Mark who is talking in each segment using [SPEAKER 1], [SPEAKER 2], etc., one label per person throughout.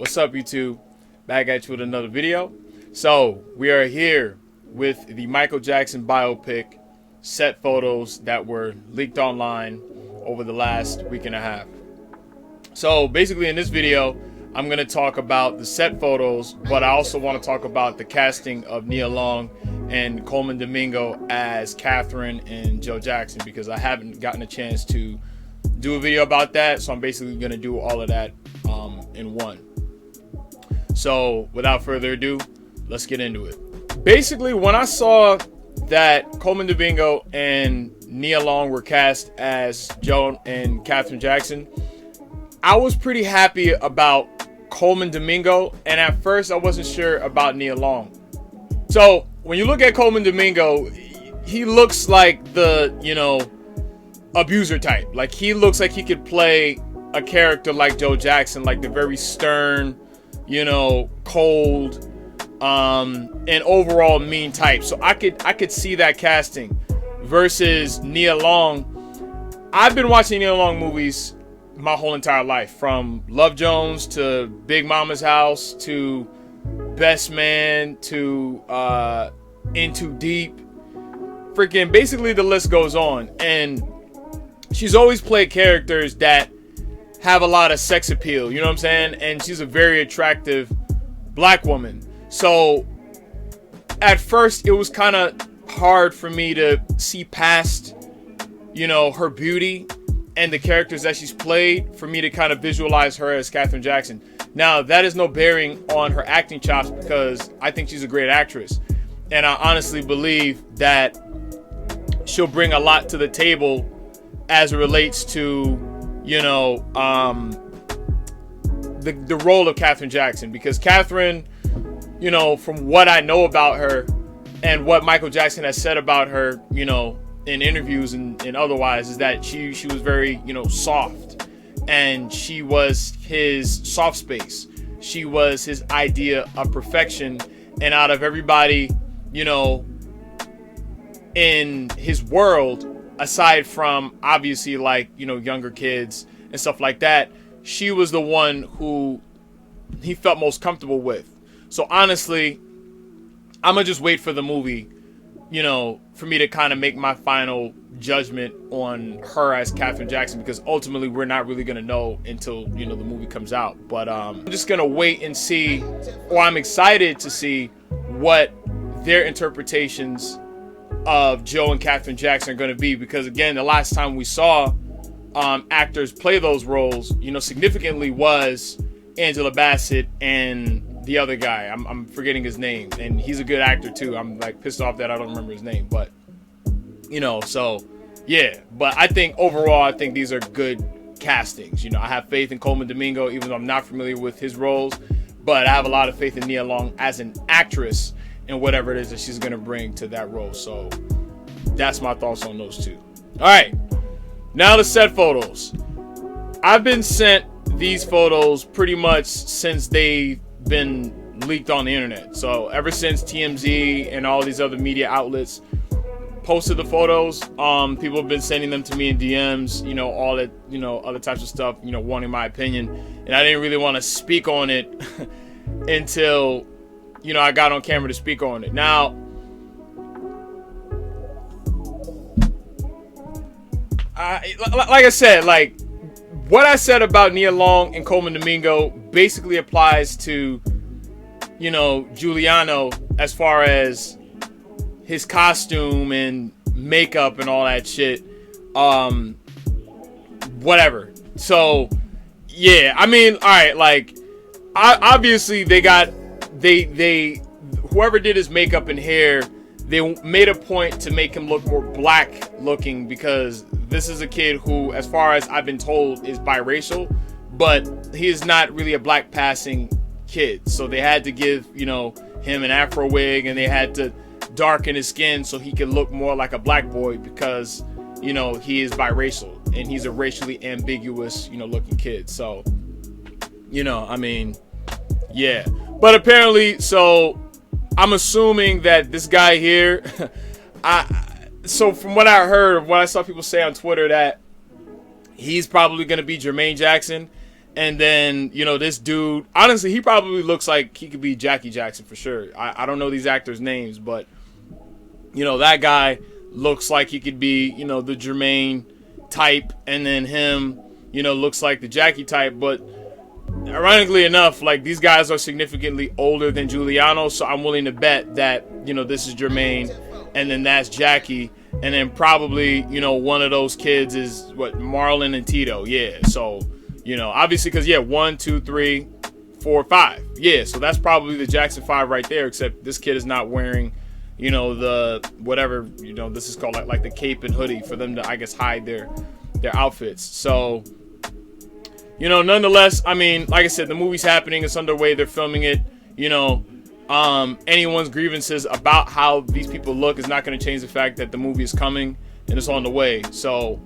[SPEAKER 1] What's up, YouTube? Back at you with another video. So we are here with the Michael Jackson biopic set photos that were leaked online over the last week and a half. So basically in this video, I'm going to talk about the set photos, but I also want to talk about the casting of Nia Long and Colman Domingo as Catherine and Joe Jackson, because I haven't gotten a chance to do a video about that. So I'm basically going to do all of that in one. So without further ado, let's get into it. Basically, when I saw that Colman Domingo and Nia Long were cast as Joe and Catherine Jackson, I was pretty happy about Colman Domingo, and at first I wasn't sure about Nia Long. So when you look at Colman Domingo, he looks like the, abuser type. Like, he looks like he could play a character like Joe Jackson, like the very stern, cold, and overall mean type. So I could see that casting versus Nia Long. I've been watching Nia Long movies my whole entire life, from Love Jones to Big Mama's House to Best Man to Into Deep. Freaking basically the list goes on. And she's always played characters that have a lot of sex appeal, you know what I'm saying? And she's a very attractive black woman. So at first it was kind of hard for me to see past, her beauty and the characters that she's played, for me to kind of visualize her as Catherine Jackson. Now, that is no bearing on her acting chops, because I think she's a great actress. And I honestly believe that she'll bring a lot to the table as it relates to, the role of Catherine Jackson. Because Catherine, from what I know about her and what Michael Jackson has said about her, in interviews and otherwise, is that she was very, soft. And she was his soft space. She was his idea of perfection. And out of everybody, in his world, aside from obviously younger kids and stuff like that, she was the one who he felt most comfortable with. So honestly, I'm gonna just wait for the movie, for me to kind of make my final judgment on her as Catherine Jackson, because ultimately we're not really gonna know until the movie comes out. But I'm just gonna wait and see, or I'm excited to see what their interpretations of Joe and Catherine Jackson are going to be, because again, the last time we saw actors play those roles, significantly, was Angela Bassett and the other guy. I'm forgetting his name, and he's a good actor too. I'm pissed off that I don't remember his name, but so yeah. But I think overall, I think these are good castings. I have faith in Colman Domingo, even though I'm not familiar with his roles, but I have a lot of faith in Nia Long as an actress and whatever it is that she's going to bring to that role. So that's my thoughts on those two. All right, now the set photos. I've been sent these photos pretty much since they've been leaked on the internet. So ever since TMZ and all these other media outlets posted the photos, people have been sending them to me in DMs, all that, other types of stuff, wanting my opinion. And I didn't really want to speak on it until I got on camera to speak on it. Now, like I said, what I said about Nia Long and Colman Domingo basically applies to, Juliano, as far as his costume and makeup and all that shit. Whatever. So, yeah, I mean, all right, obviously they whoever did his makeup and hair, they made a point to make him look more black looking, because this is a kid who, as far as I've been told, is biracial, but he is not really a black passing kid. So they had to give, him an afro wig, and they had to darken his skin so he could look more like a black boy, because, he is biracial and he's a racially ambiguous, looking kid. So, I mean, yeah. But apparently, so I'm assuming that this guy here, so from what I heard, what I saw people say on Twitter, that he's probably going to be Jermaine Jackson, And then, you know, this dude, honestly, he probably looks like he could be Jackie Jackson for sure. I don't know these actors' names, but, you know, that guy looks like he could be, you know, the Jermaine type. And then him, you know, looks like the Jackie type. But ironically enough, like, these guys are significantly older than Juliano. So I'm willing to bet that, you know, this is Jermaine and then that's Jackie. And then probably, you know, one of those kids is, what, Marlon and Tito. Yeah, so... You know, obviously, because, yeah, 1, 2, 3, 4, 5. Yeah, so that's probably the Jackson 5 right there, except this kid is not wearing, you know, the whatever, you know, this is called like the cape and hoodie for them to, I guess, hide their outfits. So, you know, nonetheless, I mean, like I said, the movie's happening. It's underway. They're filming it. You know, anyone's grievances about how these people look is not going to change the fact that the movie is coming and it's on the way. So,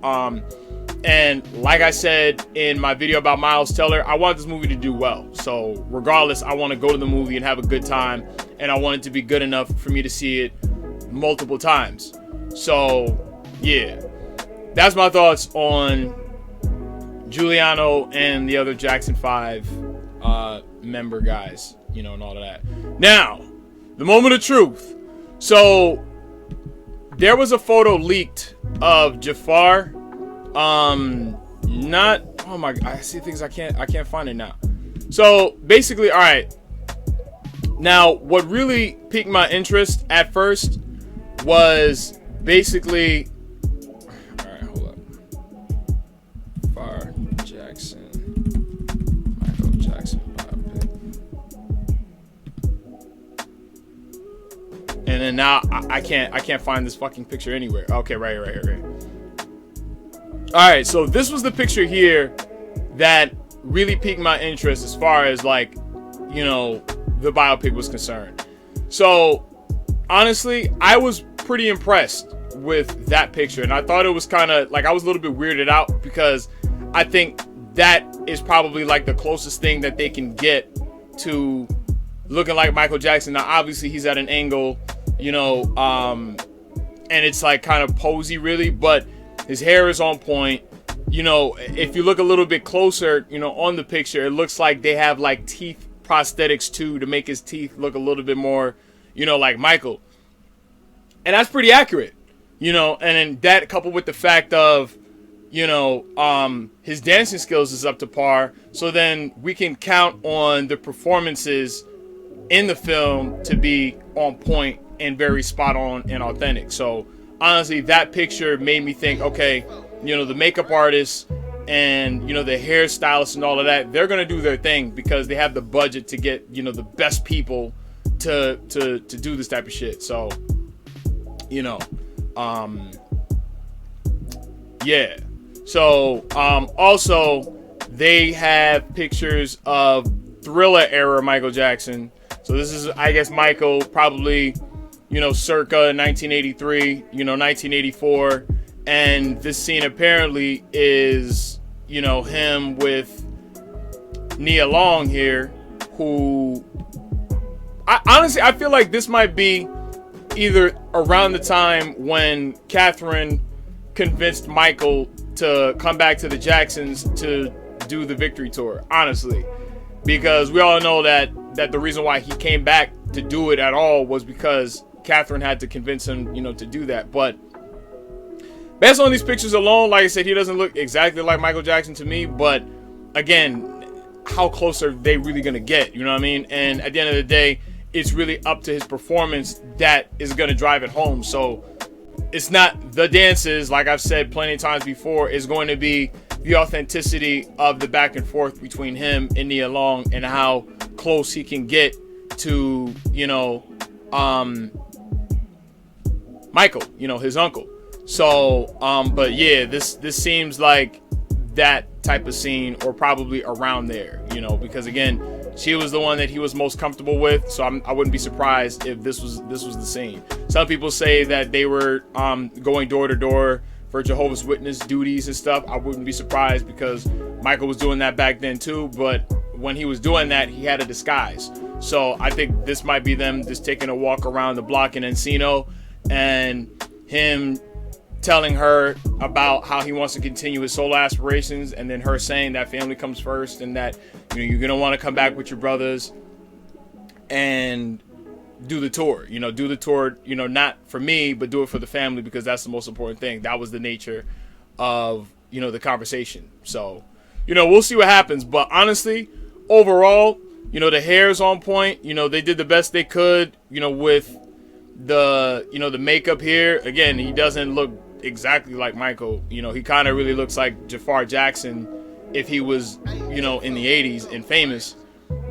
[SPEAKER 1] and like I said in my video about Miles Teller, I want this movie to do well. So regardless, I want to go to the movie and have a good time. And I want it to be good enough for me to see it multiple times. So, yeah. That's my thoughts on Juliano and the other Jackson 5 member guys. You know, and all of that. Now, the moment of truth. So, there was a photo leaked of Jaafar. Not, oh my god, I see things I can't find it now. So basically, all right. Now, what really piqued my interest at first was basically, all right, hold up. Jaafar Jackson, Michael Jackson biopic. And then now I can't find this fucking picture anywhere. Okay, right. Alright, so this was the picture here that really piqued my interest as far as, like, you know, the biopic was concerned. So, honestly, I was pretty impressed with that picture. And I thought it was kind of, like, I was a little bit weirded out because I think that is probably, like, the closest thing that they can get to looking like Michael Jackson. Now, obviously, he's at an angle, you know, and it's, like, kind of posy, really, but his hair is on point. You know, if you look a little bit closer, you know, on the picture, it looks like they have like teeth prosthetics too to make his teeth look a little bit more, you know, like Michael. And that's pretty accurate, you know, and then that coupled with the fact of, you know, his dancing skills is up to par. So then we can count on the performances in the film to be on point and very spot on and authentic. So honestly, that picture made me think, okay, you know, the makeup artists and, you know, the hairstylists and all of that, they're going to do their thing because they have the budget to get, you know, the best people to do this type of shit. So, you know, yeah. So, also, they have pictures of Thriller era Michael Jackson. So this is, I guess, Michael probably, you know, circa 1983, you know, 1984. And this scene apparently is, you know, him with Nia Long here, who, honestly, I feel like this might be either around the time when Catherine convinced Michael to come back to the Jacksons to do the Victory Tour, honestly. Because we all know that the reason why he came back to do it at all was because Catherine had to convince him, you know, to do that. But based on these pictures alone, like I said, he doesn't look exactly like Michael Jackson to me. But again, how close are they really going to get? You know what I mean? And at the end of the day, it's really up to his performance that is going to drive it home. So it's not the dances, like I've said plenty of times before, is going to be the authenticity of the back and forth between him and Nia Long and how close he can get to, you know, Michael, you know, his uncle. So, but yeah, this seems like that type of scene, or probably around there, you know, because again, she was the one that he was most comfortable with. So I wouldn't be surprised if this was the scene. Some people say that they were going door to door for Jehovah's Witness duties and stuff. I wouldn't be surprised because Michael was doing that back then too. But when he was doing that, he had a disguise. So I think this might be them just taking a walk around the block in Encino and him telling her about how he wants to continue his solo aspirations, and then her saying that family comes first, and that, you know, you're gonna want to come back with your brothers and do the tour. You know, do the tour, you know, not for me, but do it for the family, because that's the most important thing. That was the nature of, you know, the conversation. So, you know, we'll see what happens. But honestly, overall, you know, the hair's on point. You know, they did the best they could, you know, with the, you know, the makeup here. Again, he doesn't look exactly like Michael. You know, he kind of really looks like Jaafar Jackson if he was, you know, in the 80s and famous,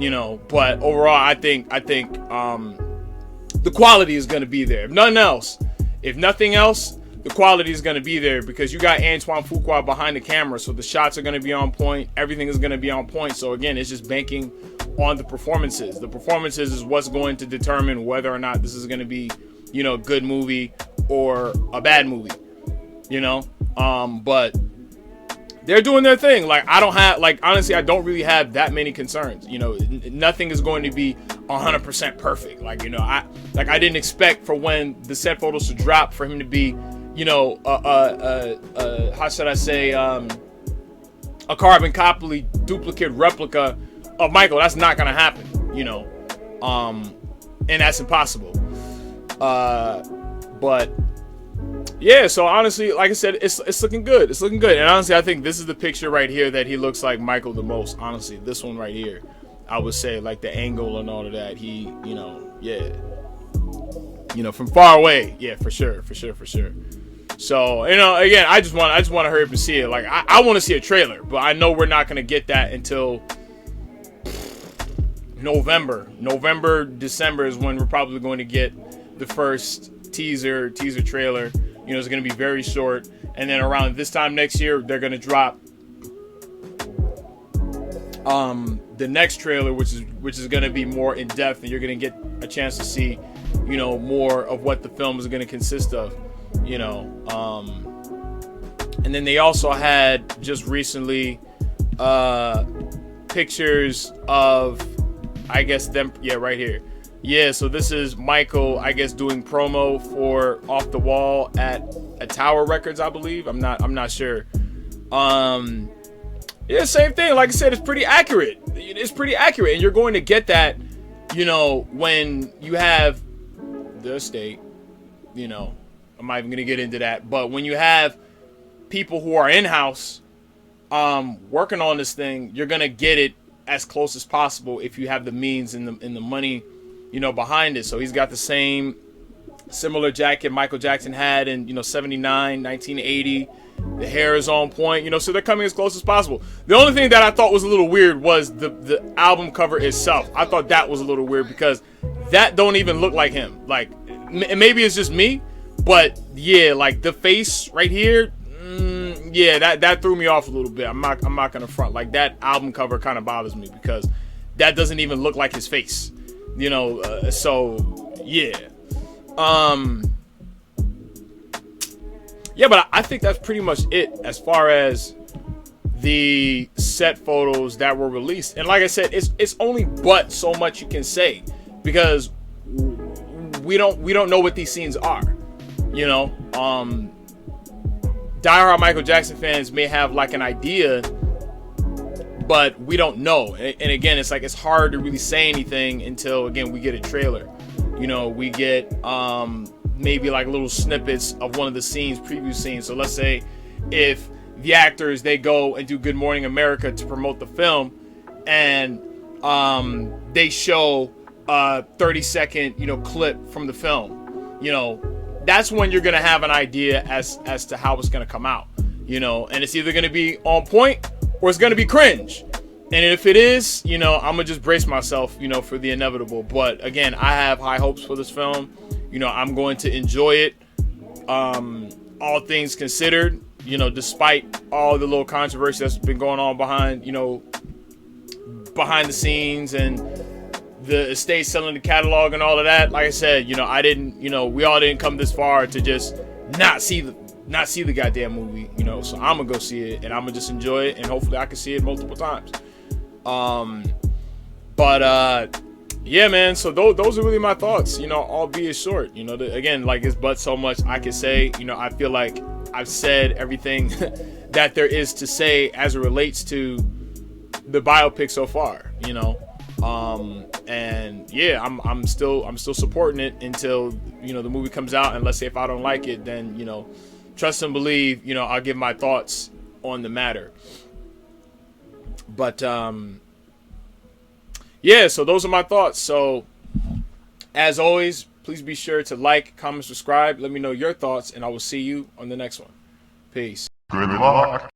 [SPEAKER 1] you know. But overall, I think the quality is going to be there. If nothing else, the quality is going to be there, because you got Antoine Fuqua behind the camera, so the shots are going to be on point. Everything is going to be on point. So again, it's just banking on the performances. The performances is what's going to determine whether or not this is going to be, you know, a good movie or a bad movie, you know. But they're doing their thing. Like, honestly, I don't really have that many concerns. You know, nothing is going to be 100% perfect. Like, you know, I didn't expect for when the set photos to drop for him to be, you know, how should I say, a carbon copy duplicate replica of Michael. That's not gonna happen, you know, and that's impossible. But yeah, so honestly, like I said, it's looking good. It's looking good. And honestly, I think this is the picture right here that he looks like Michael the most. Honestly, this one right here, I would say, like the angle and all of that. He, you know, yeah, you know, from far away, yeah, for sure. So, you know, again, I just want to hurry up and see it. Like, I want to see a trailer, but I know we're not gonna get that until November, December is when we're probably going to get the first teaser trailer. You know, it's going to be very short, and then around this time next year, they're going to drop the next trailer, which is going to be more in depth, and you're going to get a chance to see, you know, more of what the film is going to consist of, you know. And then they also had just recently pictures of, I guess, them, yeah, right here. Yeah, so this is Michael, I guess, doing promo for Off the Wall at Tower Records, I believe. I'm not sure. Yeah, same thing. Like I said, it's pretty accurate. It's pretty accurate, and you're going to get that, you know, when you have the estate. You know, I'm not even gonna get into that, but when you have people who are in-house working on this thing, you're gonna get it as close as possible if you have the means and the money, you know, behind it. So he's got the similar jacket Michael Jackson had in, you know, 79, 1980. The hair is on point, you know, so they're coming as close as possible. The only thing that I thought was a little weird was the album cover itself. I thought that was a little weird because that don't even look like him. Like, maybe it's just me, but yeah, like the face right here, yeah, that threw me off a little bit. I'm not gonna front. Like, that album cover kind of bothers me because that doesn't even look like his face, you know. So yeah, yeah, but I think that's pretty much it as far as the set photos that were released. And like I said, it's only but so much you can say because we don't know what these scenes are, you know. Diehard Michael Jackson fans may have like an idea, but we don't know. And again, it's like it's hard to really say anything until, again, we get a trailer. You know, we get maybe like little snippets of one of the scenes, preview scenes. So let's say if the actors, they go and do Good Morning America to promote the film, and they show a 30-second, you know, clip from the film, you know, that's when you're gonna have an idea as to how it's gonna come out, you know. And it's either gonna be on point or it's gonna be cringe. And if it is, you know, I'm gonna just brace myself, you know, for the inevitable. But again, I have high hopes for this film. You know, I'm going to enjoy it, all things considered, you know, despite all the little controversy that's been going on behind, you know, behind the scenes and the estate selling the catalog and all of that. Like I said, you know, we all didn't come this far to just not see the goddamn movie, you know. So I'm gonna go see it and I'm gonna just enjoy it, and hopefully I can see it multiple times. Yeah, man. So those are really my thoughts, you know, albeit short. You know, again, like, it's but so much I could say. You know, I feel like I've said everything that there is to say as it relates to the biopic so far, you know. And yeah, I'm still supporting it until, you know, the movie comes out. And let's say if I don't like it, then, you know, trust and believe, you know, I'll give my thoughts on the matter. But yeah, so those are my thoughts. So as always, please be sure to like, comment, subscribe. Let me know your thoughts, and I will see you on the next one. Peace.
[SPEAKER 2] Good luck.